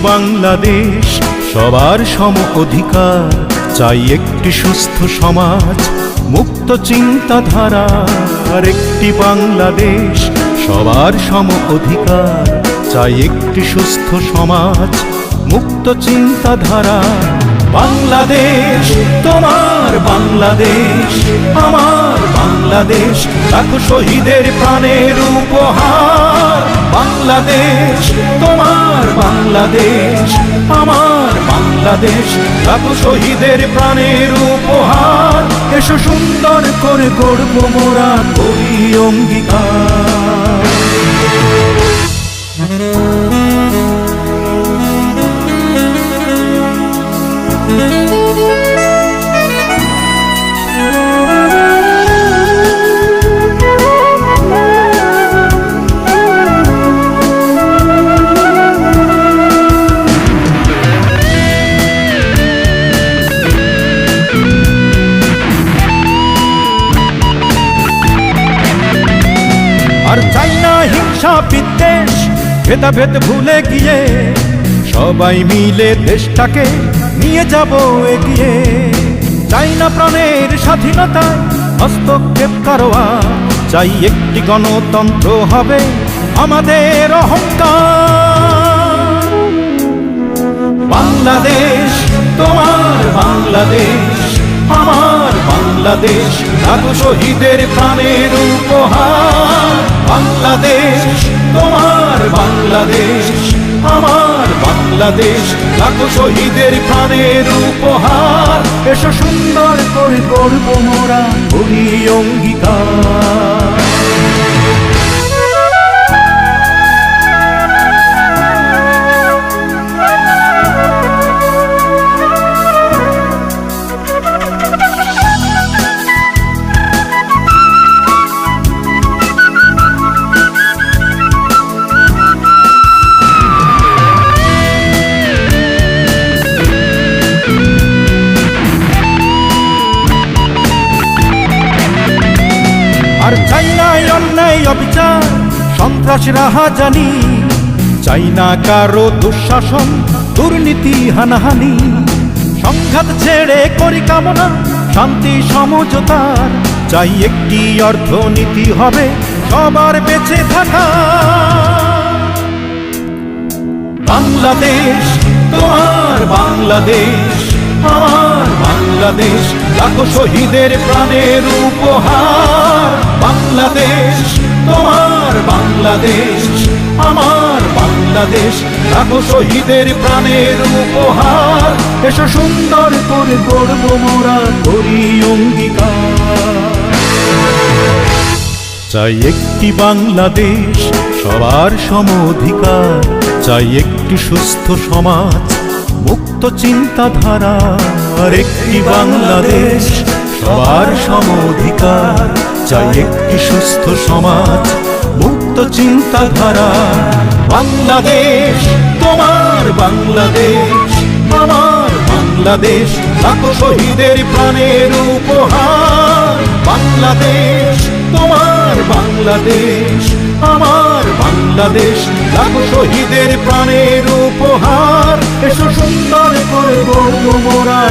বাংলাদেশ, সবার সম অধিকার। চাই একটি সুস্থ সমাজ, মুক্ত চিন্তাধারা। আর একটি বাংলাদেশ, সবার সম অধিকার। চাই একটি সুস্থ সমাজ, মুক্ত চিন্তাধারা। বাংলাদেশ তোমার, বাংলাদেশ আমার বাংলাদেশ, লাখো শহীদের প্রাণের উপহার। বাংলাদেশ তোমার, বাংলাদেশ আমার বাংলাদেশ, লাখো শহীদের প্রাণের উপহার। এসো সুন্দর করে গড়ব মোরা, করি অঙ্গীকার। আর চাই না হিংসা বিদ্বেষ, ভেদাভেদ ভুলে গিয়ে সবাই মিলে দেশটাকে নিয়ে যাব এগিয়ে। চাই না প্রাণের স্বাধীনতায় হস্তক্ষেপ কারোয়া, চাই একটি গণতন্ত্র হবে আমাদের অহংকার। বাংলাদেশ তোমার, বাংলাদেশ আমার বাংলাদেশ, লাখো শহীদের প্রাণের উপহার। বাংলাদেশ তোমার, বাংলাদেশ আমার বাংলাদেশ, লাখো শহীদের প্রাণের উপহার। এসো সুন্দর করে গড়ব মোরা, করি অঙ্গীকার। আর চাই না অন্যায় অবিচার, সন্ত্রাস রাহাজানি। চাই না কারো দুঃশাসন, দুর্নীতি হানাহানি। সংঘাত ছেড়ে করি কামনা শান্তি সমঝোতার। চাই একটি অর্থনীতি হবে সবার বেঁচে থাকা। বাংলাদেশ তোমার, বাংলাদেশ আমার বাংলাদেশ, লাখো শহীদের প্রাণের উপহার। বাংলাদেশ তোমার, বাংলাদেশ আমার বাংলাদেশ, লাখো শহীদের প্রাণের উপহার। এসো সুন্দর করে গড়ব মোরা, করি অঙ্গীকার। চাই একটি বাংলাদেশ, সবার সম অধিকার। চাই একটি সুস্থ সমাজ, মুক্ত চিন্তাধারা। আর একটি বাংলাদেশ, সবার সম অধিকার। চাই একটি সুস্থ সমাজ, মুক্ত চিন্তাধারা। বাংলাদেশ তোমার, বাংলাদেশ আমার বাংলাদেশ, লাখো শহীদের প্রাণের উপহার। বাংলাদেশ তোমার, বাংলাদেশ আমার বাংলাদেশ, লাখো শহীদের প্রাণের উপহার। এসো সুন্দর করে গড়ব মোরা,